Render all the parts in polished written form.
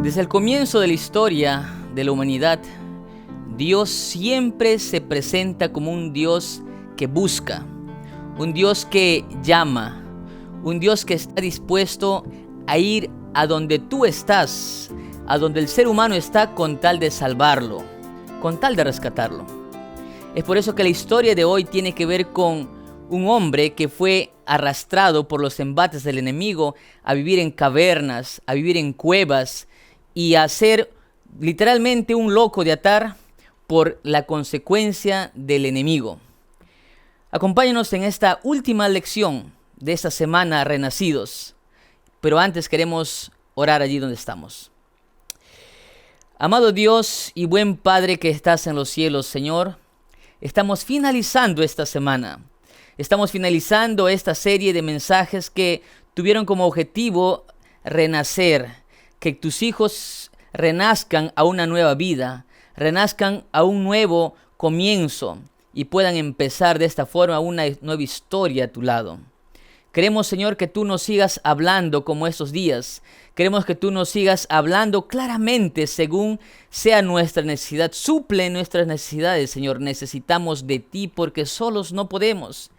Desde el comienzo de la historia de la humanidad, Dios siempre se presenta como un Dios que busca, un Dios que llama, un Dios que está dispuesto a ir a donde tú estás, a donde el ser humano está, con tal de salvarlo, con tal de rescatarlo. Es por eso que la historia de hoy tiene que ver con un hombre que fue arrastrado por los embates del enemigo a vivir en cavernas, a vivir en cuevas y a ser literalmente un loco de atar por la consecuencia del enemigo. Acompáñanos en esta última lección de esta semana Renacidos, pero antes queremos orar allí donde estamos. Amado Dios y buen Padre que estás en los cielos, Señor, estamos finalizando esta semana. Estamos finalizando esta serie de mensajes que tuvieron como objetivo renacer, que tus hijos renazcan a una nueva vida, renazcan a un nuevo comienzo y puedan empezar de esta forma una nueva historia a tu lado. Queremos, Señor, que tú nos sigas hablando como estos días. Queremos que tú nos sigas hablando claramente según sea nuestra necesidad. Suple nuestras necesidades, Señor. Necesitamos de ti porque solos no podemos.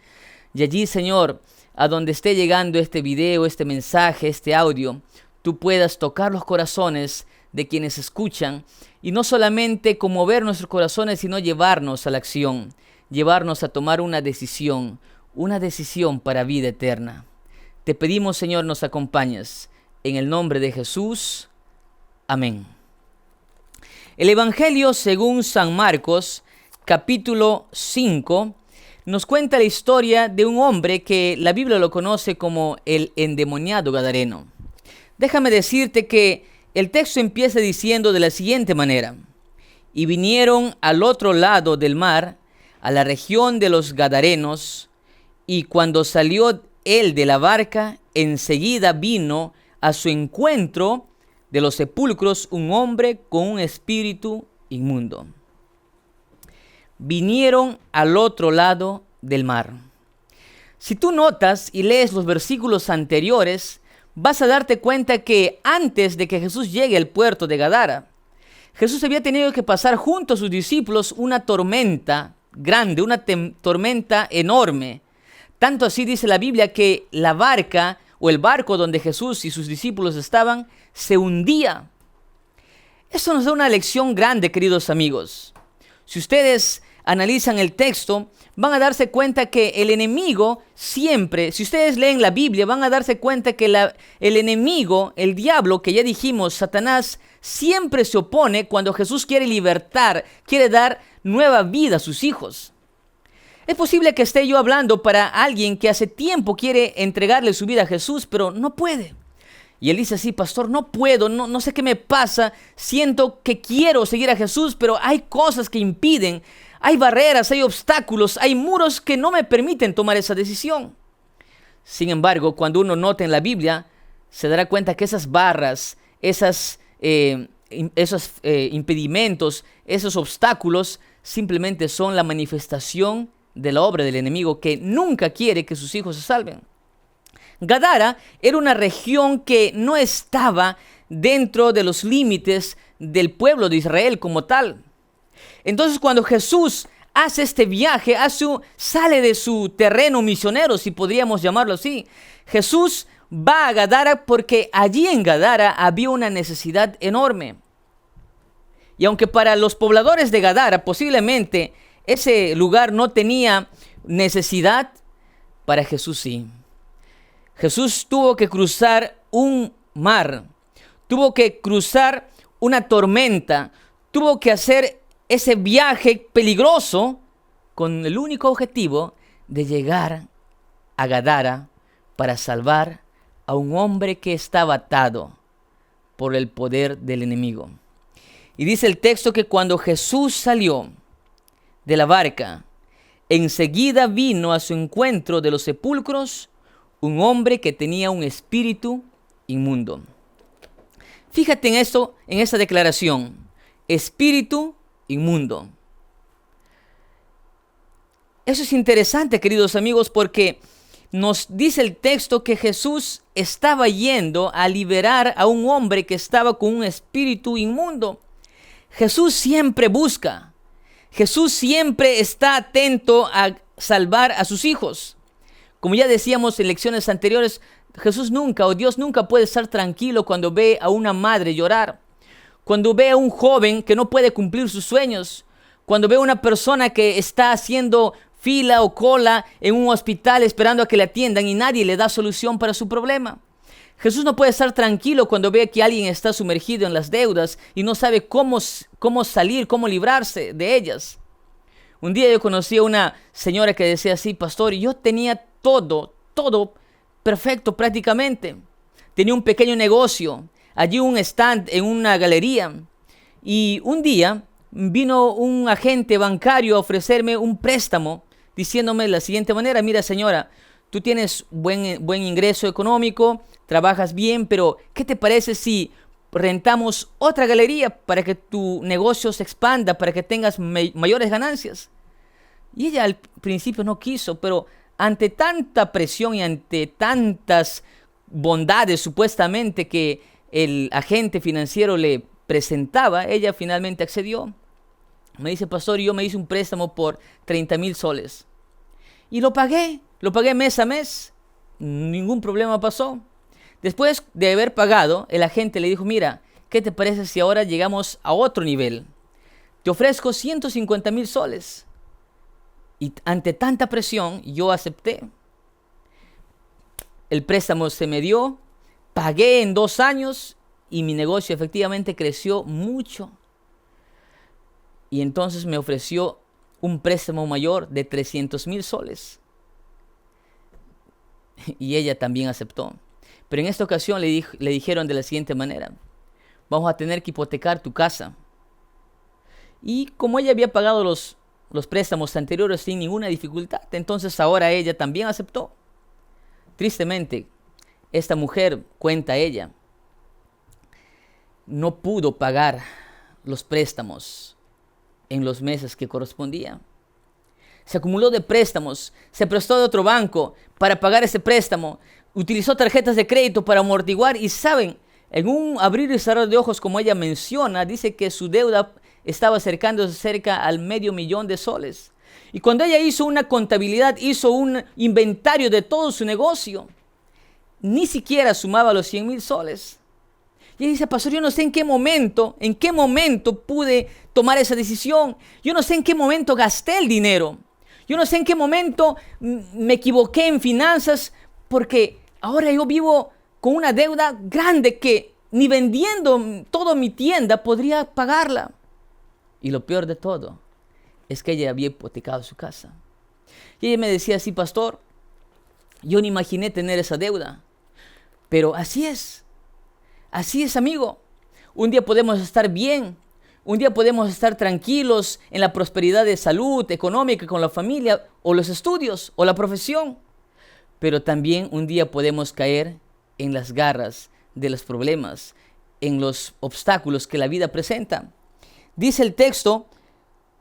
Y allí, Señor, a donde esté llegando este video, este mensaje, este audio, tú puedas tocar los corazones de quienes escuchan y no solamente conmover nuestros corazones, sino llevarnos a la acción, llevarnos a tomar una decisión para vida eterna. Te pedimos, Señor, nos acompañes. En el nombre de Jesús. Amén. El Evangelio según San Marcos, capítulo 5, nos cuenta la historia de un hombre que la Biblia lo conoce como el endemoniado gadareno. Déjame decirte que el texto empieza diciendo de la siguiente manera: y vinieron al otro lado del mar, a la región de los Gadarenos, y cuando salió él de la barca, enseguida vino a su encuentro de los sepulcros un hombre con un espíritu inmundo. Vinieron al otro lado del mar. Si tú notas y lees los versículos anteriores, vas a darte cuenta que antes de que Jesús llegue al puerto de Gadara, Jesús había tenido que pasar junto a sus discípulos una tormenta grande, una tormenta enorme. Tanto así dice la Biblia que la barca o el barco donde Jesús y sus discípulos estaban se hundía. Eso nos da una lección grande, queridos amigos. Si ustedes analizan el texto, van a darse cuenta que el enemigo siempre, si ustedes leen la Biblia, van a darse cuenta que el enemigo, el diablo, que ya dijimos, Satanás, siempre se opone cuando Jesús quiere libertar, quiere dar nueva vida a sus hijos. Es posible que esté yo hablando para alguien que hace tiempo quiere entregarle su vida a Jesús, pero no puede. Y él dice así: pastor, no puedo, no sé qué me pasa, siento que quiero seguir a Jesús, pero hay cosas que impiden, hay barreras, hay obstáculos, hay muros que no me permiten tomar esa decisión. Sin embargo, cuando uno nota en la Biblia, se dará cuenta que esas barras, esos impedimentos, esos obstáculos, simplemente son la manifestación de la obra del enemigo, que nunca quiere que sus hijos se salven. Gadara era una región que no estaba dentro de los límites del pueblo de Israel como tal. Entonces, cuando Jesús hace este viaje, sale de su terreno misionero, si podríamos llamarlo así, Jesús va a Gadara porque allí en Gadara había una necesidad enorme. Y aunque para los pobladores de Gadara posiblemente ese lugar no tenía necesidad, para Jesús sí. Jesús tuvo que cruzar un mar, tuvo que cruzar una tormenta, tuvo que hacer ese viaje peligroso con el único objetivo de llegar a Gadara para salvar a un hombre que estaba atado por el poder del enemigo. Y dice el texto que cuando Jesús salió de la barca, enseguida vino a su encuentro de los sepulcros un hombre que tenía un espíritu inmundo. Fíjate en esto, en esta declaración: espíritu inmundo. Eso es interesante, queridos amigos, porque nos dice el texto que Jesús estaba yendo a liberar a un hombre que estaba con un espíritu inmundo. Jesús siempre busca. Jesús siempre está atento a salvar a sus hijos. Como ya decíamos en lecciones anteriores, Jesús nunca o Dios nunca puede estar tranquilo cuando ve a una madre llorar, cuando ve a un joven que no puede cumplir sus sueños, cuando ve a una persona que está haciendo fila o cola en un hospital esperando a que le atiendan y nadie le da solución para su problema. Jesús no puede estar tranquilo cuando ve que alguien está sumergido en las deudas y no sabe cómo salir, cómo librarse de ellas. Un día yo conocí a una señora que decía así: pastor, yo tenía todo perfecto prácticamente. Tenía un pequeño negocio, allí un stand en una galería. Y un día vino un agente bancario a ofrecerme un préstamo, diciéndome de la siguiente manera: mira, señora, tú tienes buen ingreso económico, trabajas bien, pero ¿qué te parece si rentamos otra galería para que tu negocio se expanda, para que tengas mayores ganancias? Y ella al principio no quiso, pero ante tanta presión y ante tantas bondades supuestamente que el agente financiero le presentaba, ella finalmente accedió. Me dice: pastor, yo me hice un préstamo por 30,000 soles. Y lo pagué mes a mes. Ningún problema pasó. Después de haber pagado, el agente le dijo: mira, ¿qué te parece si ahora llegamos a otro nivel? Te ofrezco 150,000 soles. Y ante tanta presión, yo acepté. El préstamo se me dio, pagué en 2 años y mi negocio efectivamente creció mucho. Y entonces me ofreció un préstamo mayor de 300,000 soles. Y ella también aceptó. Pero en esta ocasión le dijeron de la siguiente manera: vamos a tener que hipotecar tu casa. Y como ella había pagado los préstamos anteriores sin ninguna dificultad, entonces ahora ella también aceptó. Tristemente, esta mujer, cuenta ella, no pudo pagar los préstamos en los meses que correspondía. Se acumuló de préstamos, se prestó de otro banco para pagar ese préstamo, utilizó tarjetas de crédito para amortiguar y, ¿saben? En un abrir y cerrar de ojos, como ella menciona, dice que su deuda estaba acercándose cerca al $500,000 de soles. Y cuando ella hizo una contabilidad, hizo un inventario de todo su negocio, ni siquiera sumaba los 100,000 soles. Y ella dice: pastor, yo no sé en qué momento pude tomar esa decisión. Yo no sé en qué momento gasté el dinero. Yo no sé en qué momento me equivoqué en finanzas, porque ahora yo vivo con una deuda grande que ni vendiendo toda mi tienda podría pagarla. Y lo peor de todo es que ella había hipotecado su casa. Y ella me decía así: pastor, yo no imaginé tener esa deuda. Pero así es, amigo. Un día podemos estar bien, un día podemos estar tranquilos en la prosperidad de salud, económica, con la familia, o los estudios, o la profesión. Pero también un día podemos caer en las garras de los problemas, en los obstáculos que la vida presenta. Dice el texto: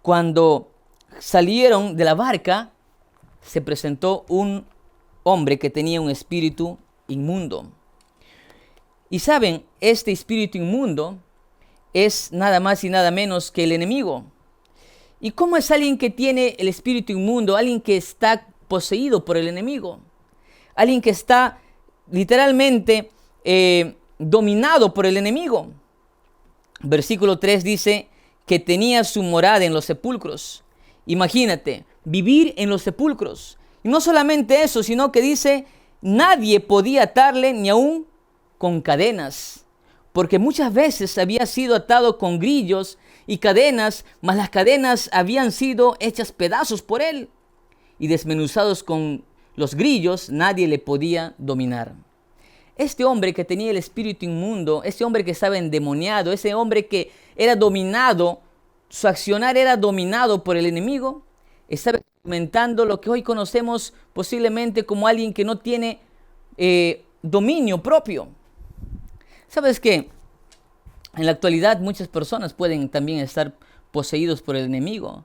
cuando salieron de la barca, se presentó un hombre que tenía un espíritu inmundo. Y saben, este espíritu inmundo es nada más y nada menos que el enemigo. ¿Y cómo es alguien que tiene el espíritu inmundo? Alguien que está poseído por el enemigo. Alguien que está literalmente dominado por el enemigo. Versículo 3 dice que tenía su morada en los sepulcros. Imagínate, vivir en los sepulcros. Y no solamente eso, sino que dice: nadie podía atarle ni aún con cadenas, porque muchas veces había sido atado con grillos y cadenas, mas las cadenas habían sido hechas pedazos por él, y desmenuzados con los grillos, nadie le podía dominar. Este hombre que tenía el espíritu inmundo, este hombre que estaba endemoniado, ese hombre que era dominado, su accionar era dominado por el enemigo, estaba experimentando lo que hoy conocemos posiblemente como alguien que no tiene dominio propio. ¿Sabes qué? En la actualidad muchas personas pueden también estar poseídos por el enemigo.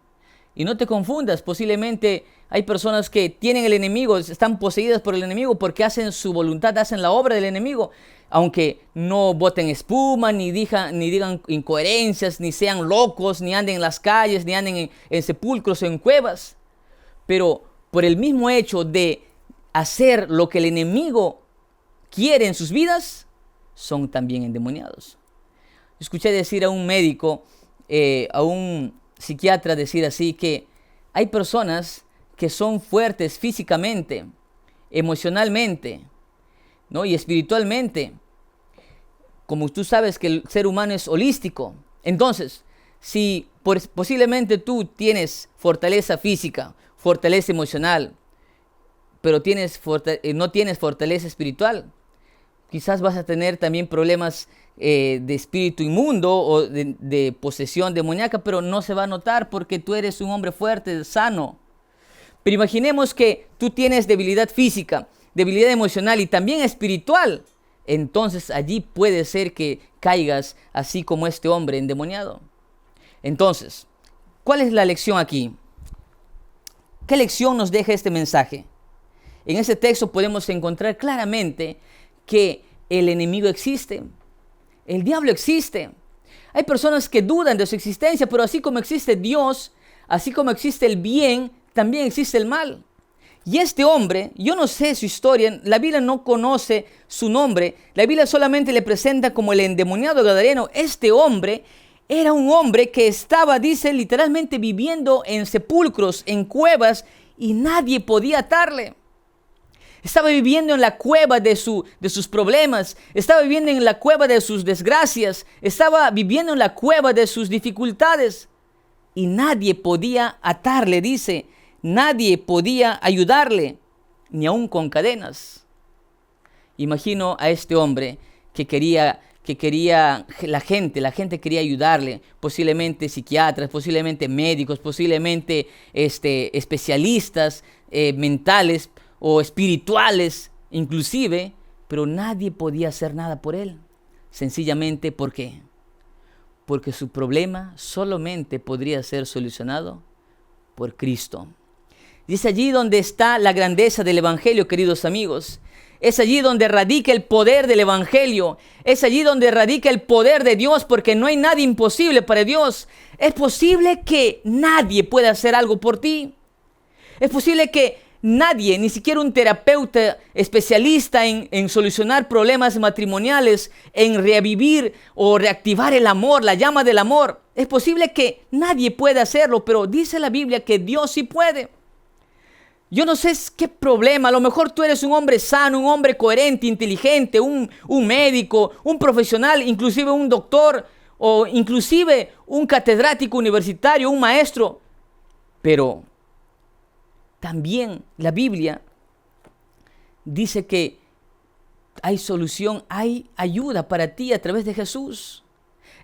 Y no te confundas, posiblemente hay personas que tienen el enemigo, están poseídas por el enemigo porque hacen su voluntad, hacen la obra del enemigo, aunque no boten espuma, ni digan incoherencias, ni sean locos, ni anden en las calles, ni anden en sepulcros o en cuevas. Pero por el mismo hecho de hacer lo que el enemigo quiere en sus vidas, son también endemoniados. Escuché decir a un médico, a un psiquiatra decir así, que hay personas que son fuertes físicamente, emocionalmente, ¿no? Y espiritualmente. Como tú sabes que el ser humano es holístico. Entonces, si posiblemente tú tienes fortaleza física, fortaleza emocional, pero no tienes fortaleza espiritual, quizás vas a tener también problemas de espíritu inmundo o de posesión demoníaca, pero no se va a notar porque tú eres un hombre fuerte, sano. Pero imaginemos que tú tienes debilidad física, debilidad emocional y también espiritual. Entonces allí puede ser que caigas así como este hombre endemoniado. Entonces, ¿cuál es la lección aquí? ¿Qué lección nos deja este mensaje? En este texto podemos encontrar claramente que el enemigo existe. El diablo existe. Hay personas que dudan de su existencia, pero así como existe Dios, así como existe el bien, también existe el mal. Y este hombre, yo no sé su historia, la Biblia no conoce su nombre, la Biblia solamente le presenta como el endemoniado gadareno. Este hombre era un hombre que estaba, dice, literalmente viviendo en sepulcros, en cuevas, y nadie podía atarle. Estaba viviendo en la cueva de sus problemas, estaba viviendo en la cueva de sus desgracias, estaba viviendo en la cueva de sus dificultades. Y nadie podía atarle, dice, nadie podía ayudarle, ni aun con cadenas. Imagino a este hombre que quería la gente quería ayudarle, posiblemente psiquiatras, posiblemente médicos, posiblemente especialistas mentales o espirituales inclusive, pero nadie podía hacer nada por él. Sencillamente, ¿por qué? Porque su problema solamente podría ser solucionado por Cristo. Y es allí donde está la grandeza del Evangelio, queridos amigos. Es allí donde radica el poder del Evangelio. Es allí donde radica el poder de Dios, porque no hay nada imposible para Dios. Es posible que nadie pueda hacer algo por ti. Es posible que nadie, ni siquiera un terapeuta especialista en solucionar problemas matrimoniales, en revivir o reactivar el amor, la llama del amor. Es posible que nadie pueda hacerlo, pero dice la Biblia que Dios sí puede. Yo no sé qué problema, a lo mejor tú eres un hombre sano, un hombre coherente, inteligente, un médico, un profesional, inclusive un doctor o inclusive un catedrático universitario, un maestro. Pero también la Biblia dice que hay solución, hay ayuda para ti a través de Jesús.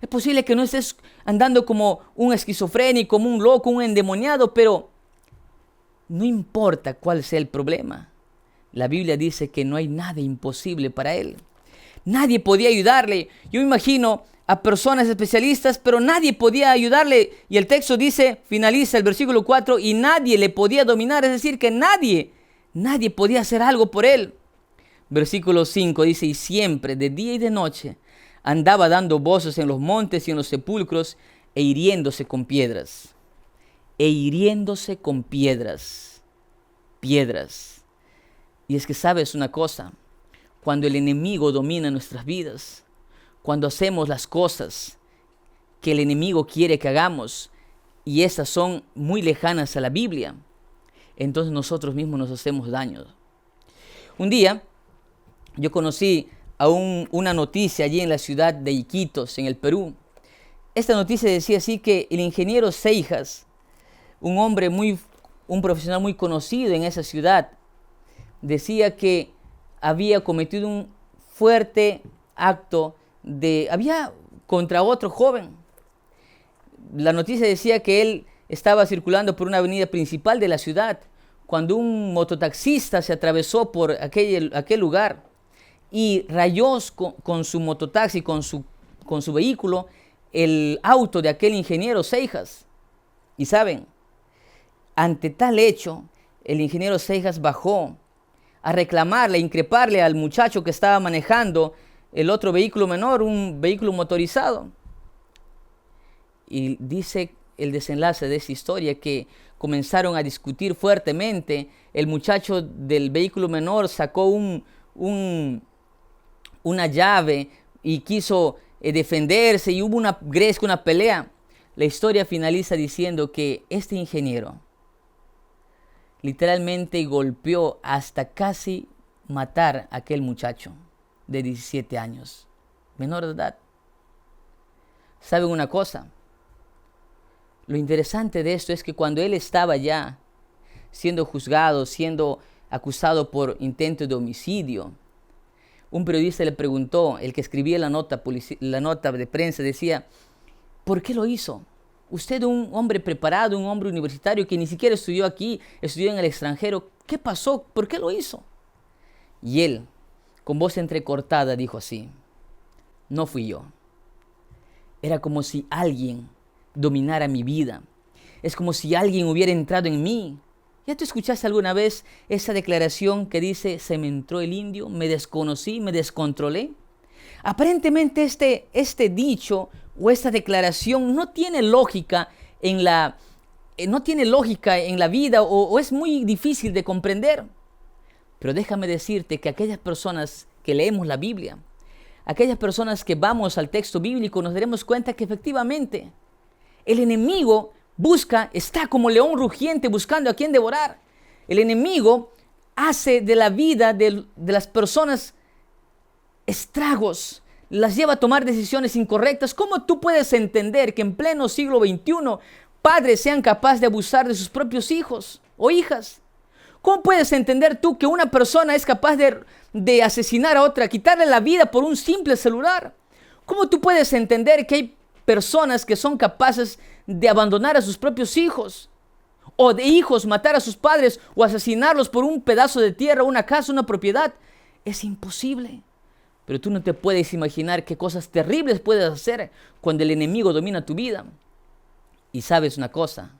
Es posible que no estés andando como un esquizofrénico, como un loco, un endemoniado, pero no importa cuál sea el problema. La Biblia dice que no hay nada imposible para él. Nadie podía ayudarle. Yo me imagino a personas especialistas, pero nadie podía ayudarle. Y el texto dice, finaliza el versículo 4, y nadie le podía dominar. Es decir, que nadie podía hacer algo por él. Versículo 5 dice, y siempre, de día y de noche, andaba dando voces en los montes y en los sepulcros, e hiriéndose con piedras. Piedras. Y es que sabes una cosa, cuando el enemigo domina nuestras vidas, cuando hacemos las cosas que el enemigo quiere que hagamos, y estas son muy lejanas a la Biblia, entonces nosotros mismos nos hacemos daño. Un día, yo conocí a una noticia allí en la ciudad de Iquitos, en el Perú. Esta noticia decía así que el ingeniero Seijas, un profesional muy conocido en esa ciudad, decía que había cometido un fuerte acto había contra otro joven. La noticia decía que él estaba circulando por una avenida principal de la ciudad cuando un mototaxista se atravesó por aquel lugar y rayó con su mototaxi, con su vehículo, el auto de aquel ingeniero Seijas. Y saben, Ante tal hecho, el ingeniero Seijas bajó a reclamarle, a increparle al muchacho que estaba manejando el otro vehículo menor, un vehículo motorizado. Y dice el desenlace de esa historia que comenzaron a discutir fuertemente. El muchacho del vehículo menor sacó una llave y quiso defenderse, y hubo una gresca, una pelea. La historia finaliza diciendo que este ingeniero literalmente golpeó hasta casi matar a aquel muchacho de 17 años, menor de edad. ¿Saben una cosa? Lo interesante de esto es que cuando él estaba ya siendo juzgado, siendo acusado por intento de homicidio, un periodista le preguntó, el que escribía la nota de prensa, decía: ¿por qué lo hizo? Usted, un hombre preparado, un hombre universitario que ni siquiera estudió aquí, estudió en el extranjero, ¿qué pasó? ¿Por qué lo hizo? Y él, con voz entrecortada, dijo así: no fui yo. Era como si alguien dominara mi vida. Es como si alguien hubiera entrado en mí. ¿Ya tú escuchaste alguna vez esa declaración que dice: se me entró el indio, me desconocí, me descontrolé? Aparentemente este dicho o esta declaración no tiene lógica en la vida, o es muy difícil de comprender. Pero déjame decirte que aquellas personas que leemos la Biblia, aquellas personas que vamos al texto bíblico, nos daremos cuenta que efectivamente el enemigo está como león rugiente buscando a quien devorar. El enemigo hace de la vida de las personas estragos, las lleva a tomar decisiones incorrectas. ¿Cómo tú puedes entender que en pleno siglo XXI padres sean capaces de abusar de sus propios hijos o hijas? ¿Cómo puedes entender tú que una persona es capaz de asesinar a otra, quitarle la vida por un simple celular? ¿Cómo tú puedes entender que hay personas que son capaces de abandonar a sus propios hijos, o de hijos matar a sus padres o asesinarlos por un pedazo de tierra, una casa, una propiedad? Es imposible. Pero tú no te puedes imaginar qué cosas terribles puedes hacer cuando el enemigo domina tu vida. Y sabes una cosa,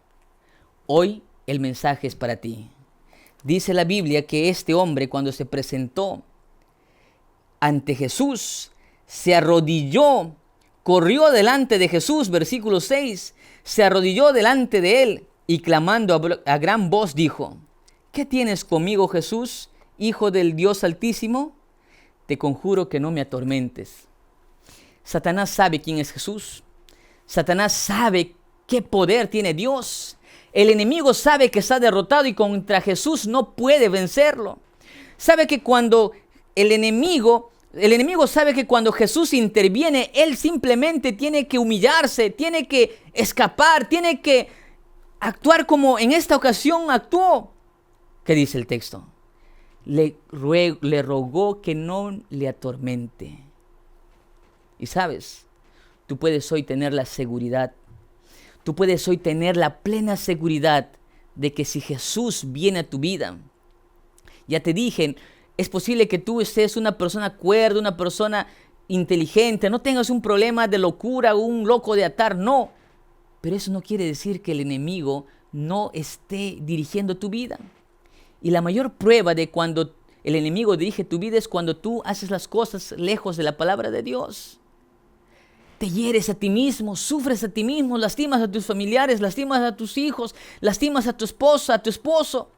hoy el mensaje es para ti. Dice la Biblia que este hombre, cuando se presentó ante Jesús, se arrodilló, corrió delante de Jesús, versículo 6, se arrodilló delante de él y clamando a gran voz dijo: ¿qué tienes conmigo, Jesús, Hijo del Dios Altísimo? Te conjuro que no me atormentes. Satanás sabe quién es Jesús. Satanás sabe qué poder tiene Dios. El enemigo sabe que está derrotado y contra Jesús no puede vencerlo. Sabe que cuando el enemigo sabe que cuando Jesús interviene, él simplemente tiene que humillarse, tiene que escapar, tiene que actuar como en esta ocasión actuó. ¿Qué dice el texto? Le rogó que no le atormente. Y sabes, tú puedes hoy tener la seguridad, tú puedes hoy tener la plena seguridad de que si Jesús viene a tu vida, ya te dije, es posible que tú seas una persona cuerda, una persona inteligente, no tengas un problema de locura, un loco de atar, no. Pero eso no quiere decir que el enemigo no esté dirigiendo tu vida. Y la mayor prueba de cuando el enemigo dirige tu vida es cuando tú haces las cosas lejos de la palabra de Dios. Te hieres a ti mismo, sufres a ti mismo, lastimas a tus familiares, lastimas a tus hijos, lastimas a tu esposa, a tu esposo,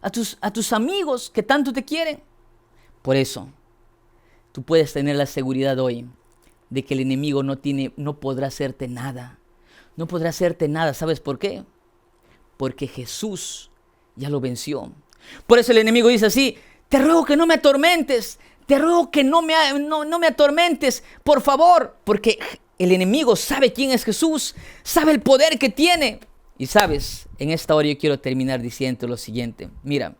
a tus amigos que tanto te quieren. Por eso, tú puedes tener la seguridad hoy de que el enemigo no podrá hacerte nada. No podrá hacerte nada. ¿Sabes por qué? Porque Jesús ya lo venció. Por eso el enemigo dice así: te ruego que no me atormentes, te ruego que no me atormentes, por favor. Porque el enemigo sabe quién es Jesús, sabe el poder que tiene. Y sabes, en esta hora yo quiero terminar diciendo lo siguiente. Mira,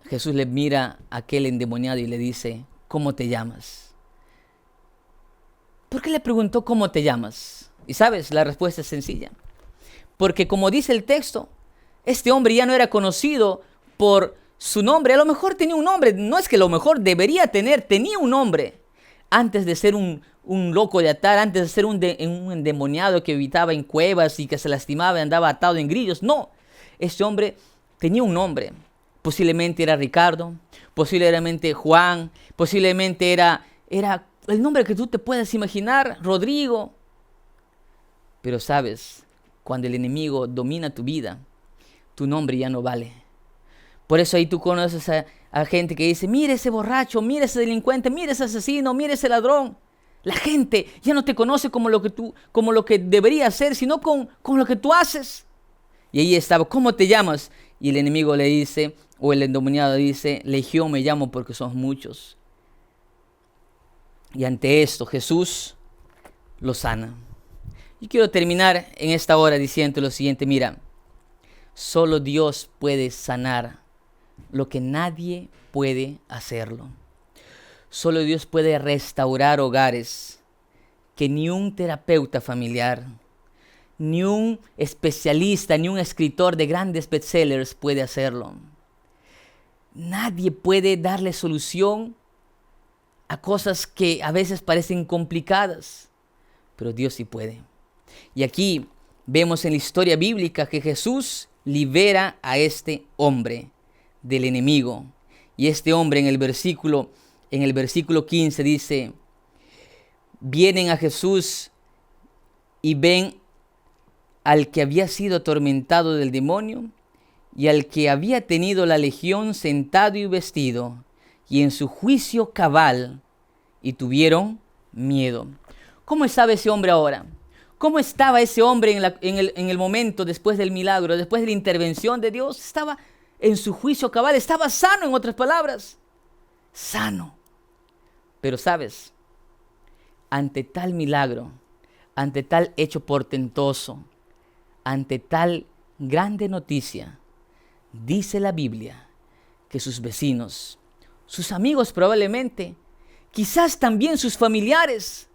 Jesús le mira a aquel endemoniado y le dice: ¿cómo te llamas? ¿Por qué le preguntó cómo te llamas? Y sabes, la respuesta es sencilla. Porque como dice el texto, este hombre ya no era conocido por su nombre. A lo mejor tenía un nombre, no es que a lo mejor tenía un nombre. antes de ser un loco de atar, antes de ser un endemoniado que habitaba en cuevas y que se lastimaba y andaba atado en grillos. No, este hombre tenía un nombre. Posiblemente era Ricardo, posiblemente Juan, posiblemente era el nombre que tú te puedas imaginar, Rodrigo. Pero sabes, cuando el enemigo domina tu vida, tu nombre ya no vale. Por eso ahí tú conoces a gente que dice, mire ese borracho, mire ese delincuente, mire ese asesino, mire ese ladrón. La gente ya no te conoce como lo que debería ser, sino con lo que tú haces. Y ahí estaba, ¿cómo te llamas? Y el enemigo le dice, o el endemoniado dice, Legión me llamo porque somos muchos. Y ante esto Jesús lo sana. Yo quiero terminar en esta hora diciendo lo siguiente, mira, solo Dios puede sanar lo que nadie puede hacerlo. Solo Dios puede restaurar hogares que ni un terapeuta familiar, ni un especialista, ni un escritor de grandes bestsellers puede hacerlo. Nadie puede darle solución a cosas que a veces parecen complicadas, pero Dios sí puede. Y aquí vemos en la historia bíblica que Jesús libera a este hombre del enemigo. Y este hombre en el versículo 15 dice, vienen a Jesús y ven al que había sido atormentado del demonio y al que había tenido la legión sentado y vestido, y en su juicio cabal, y tuvieron miedo. ¿Cómo estaba ese hombre ahora? ¿Cómo estaba ese hombre en el momento después del milagro, después de la intervención de Dios? Estaba en su juicio cabal, estaba sano, en otras palabras. Sano. Pero sabes, ante tal milagro, ante tal hecho portentoso, ante tal grande noticia, dice la Biblia que sus vecinos, sus amigos probablemente, quizás también sus familiares,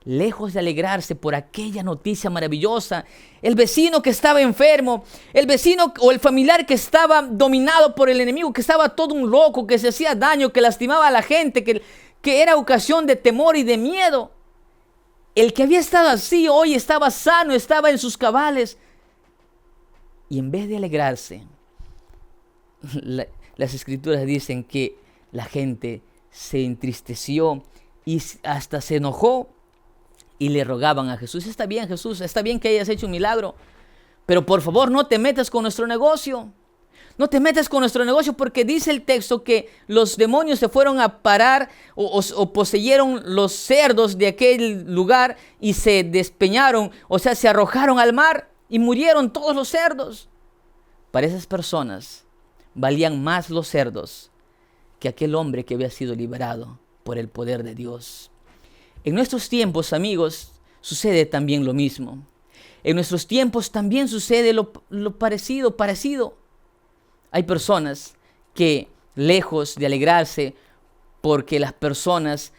lejos de alegrarse por aquella noticia maravillosa, el vecino que estaba enfermo, el vecino o el familiar que estaba dominado por el enemigo, que estaba todo un loco, que se hacía daño, que lastimaba a la gente, que era ocasión de temor y de miedo. El que había estado así hoy estaba sano, estaba en sus cabales. Y en vez de alegrarse, las escrituras dicen que la gente se entristeció y hasta se enojó y le rogaban a Jesús, está bien Jesús, está bien que hayas hecho un milagro, pero por favor no te metas con nuestro negocio. No te metas con nuestro negocio, porque dice el texto que los demonios se fueron a parar o poseyeron los cerdos de aquel lugar y se despeñaron, o sea, se arrojaron al mar y murieron todos los cerdos. Para esas personas valían más los cerdos que aquel hombre que había sido liberado por el poder de Dios. En nuestros tiempos, amigos, sucede también lo mismo. En nuestros tiempos también sucede lo parecido. Hay personas que, lejos de alegrarse porque las personas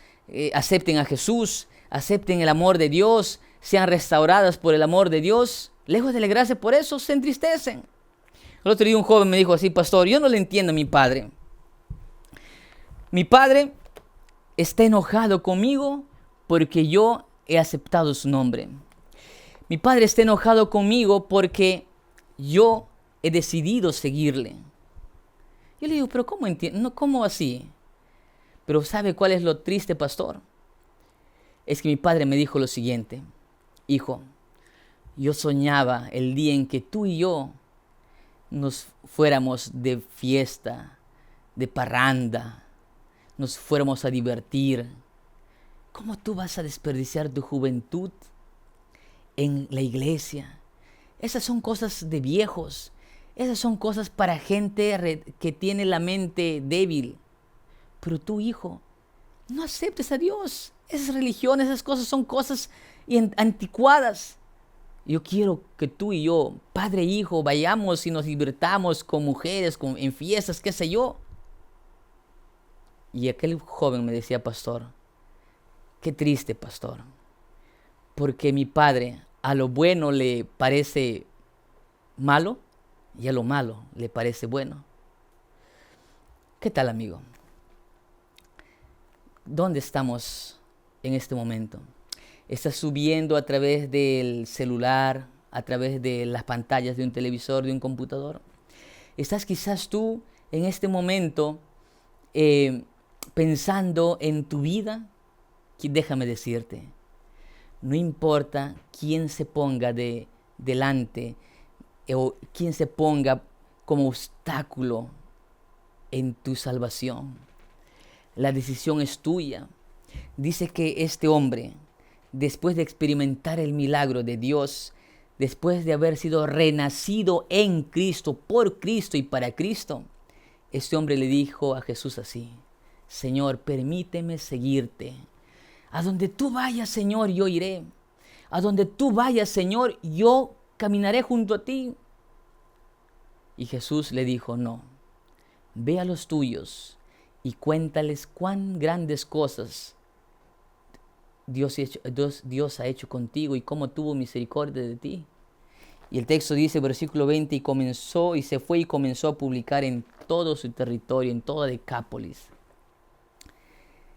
acepten a Jesús, acepten el amor de Dios, sean restauradas por el amor de Dios, lejos de alegrarse por eso, se entristecen. El otro día un joven me dijo así, pastor, yo no le entiendo a mi padre. Mi padre está enojado conmigo porque yo he aceptado su nombre. Mi padre está enojado conmigo porque yo he decidido seguirle. Yo le digo, pero ¿cómo entiendo? No, ¿cómo así? Pero ¿sabe cuál es lo triste, pastor? Es que mi padre me dijo lo siguiente, hijo, yo soñaba el día en que tú y yo nos fuéramos de fiesta, de parranda, nos fuéramos a divertir. ¿Cómo tú vas a desperdiciar tu juventud en la iglesia? Esas son cosas de viejos. Esas son cosas para gente que tiene la mente débil. Pero tú, hijo, no aceptes a Dios. Esas religiones, esas cosas son cosas anticuadas. Yo quiero que tú y yo, padre e hijo, vayamos y nos divirtamos con mujeres, en fiestas, qué sé yo. Y aquel joven me decía, pastor, qué triste, pastor, porque mi padre a lo bueno le parece malo y a lo malo le parece bueno. ¿Qué tal, amigo? ¿Dónde estamos en este momento? ¿Estás subiendo a través del celular, a través de las pantallas de un televisor, de un computador? ¿Estás quizás tú en este momento pensando en tu vida? Déjame decirte, no importa quién se ponga delante o quién se ponga como obstáculo en tu salvación. La decisión es tuya. Dice que este hombre, después de experimentar el milagro de Dios, después de haber sido renacido en Cristo, por Cristo y para Cristo, este hombre le dijo a Jesús así: Señor, permíteme seguirte. A donde tú vayas, Señor, yo iré. A donde tú vayas, Señor, yo caminaré junto a ti. Y Jesús le dijo: no, ve a los tuyos y cuéntales cuán grandes cosas Dios ha hecho contigo y cómo tuvo misericordia de ti. Y el texto dice, versículo 20, y se fue y comenzó a publicar en todo su territorio, en toda Decápolis.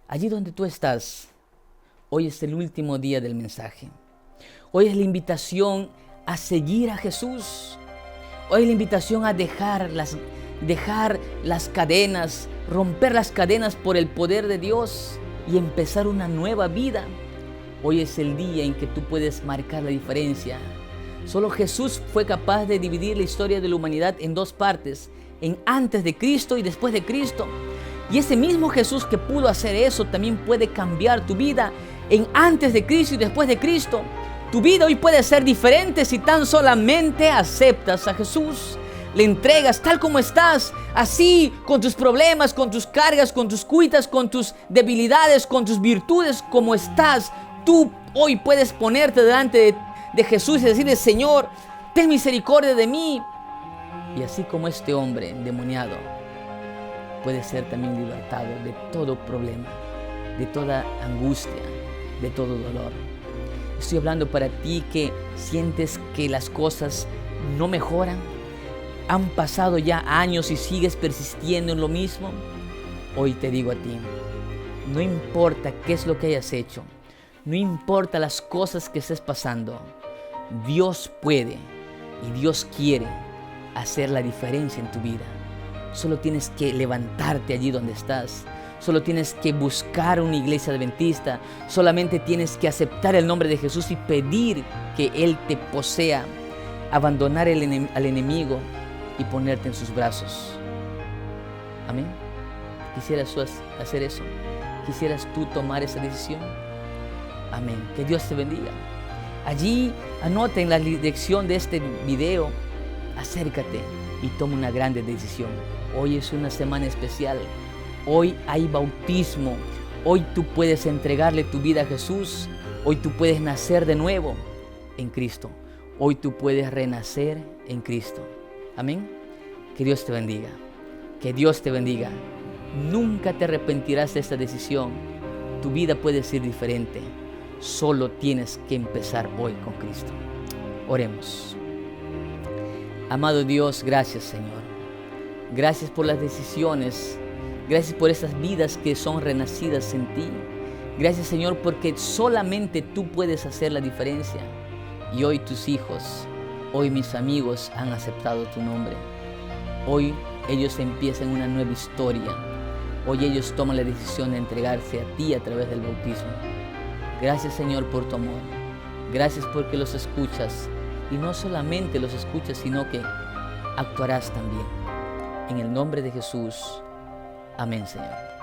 Allí donde tú estás, hoy es el último día del mensaje. Hoy es la invitación a seguir a Jesús. Hoy es la invitación a dejar las cadenas, romper las cadenas por el poder de Dios y empezar una nueva vida. Hoy es el día en que tú puedes marcar la diferencia. Solo Jesús fue capaz de dividir la historia de la humanidad en dos partes, en antes de Cristo y después de Cristo. Y ese mismo Jesús que pudo hacer eso también puede cambiar tu vida en antes de Cristo y después de Cristo. Tu vida hoy puede ser diferente si tan solamente aceptas a Jesús. Le entregas tal como estás, así, con tus problemas, con tus cargas, con tus cuitas, con tus debilidades, con tus virtudes, como estás. Tú hoy puedes ponerte delante de Jesús y decirle: Señor, ten misericordia de mí. Y así como este hombre endemoniado puede ser también libertado de todo problema, de toda angustia, de todo dolor. Estoy hablando para ti que sientes que las cosas no mejoran. Han pasado ya años y sigues persistiendo en lo mismo. Hoy te digo a ti, no importa qué es lo que hayas hecho, no importa las cosas que estés pasando, Dios puede y Dios quiere hacer la diferencia en tu vida. Solo tienes que levantarte allí donde estás. Solo tienes que buscar una iglesia adventista. Solamente tienes que aceptar el nombre de Jesús y pedir que Él te posea. Abandonar al enemigo y ponerte en sus brazos. Amén. ¿Quisieras tú hacer eso? ¿Quisieras tú tomar esa decisión? Amén. Que Dios te bendiga. Allí anota en la dirección de este video, acércate y toma una grande decisión. Hoy es una semana especial. Hoy hay bautismo. Hoy tú puedes entregarle tu vida a Jesús. Hoy tú puedes nacer de nuevo en Cristo. Hoy tú puedes renacer en Cristo. Amén. Que Dios te bendiga. Que Dios te bendiga. Nunca te arrepentirás de esta decisión. Tu vida puede ser diferente. Solo tienes que empezar hoy con Cristo. Oremos. Amado Dios, gracias, Señor. Gracias por las decisiones. Gracias por esas vidas que son renacidas en ti. Gracias, Señor, porque solamente tú puedes hacer la diferencia. Y hoy tus hijos, hoy mis amigos han aceptado tu nombre. Hoy ellos empiezan una nueva historia. Hoy ellos toman la decisión de entregarse a ti a través del bautismo. Gracias, Señor, por tu amor. Gracias porque los escuchas. Y no solamente los escuchas, sino que actuarás también. En el nombre de Jesús. Amén, Señor.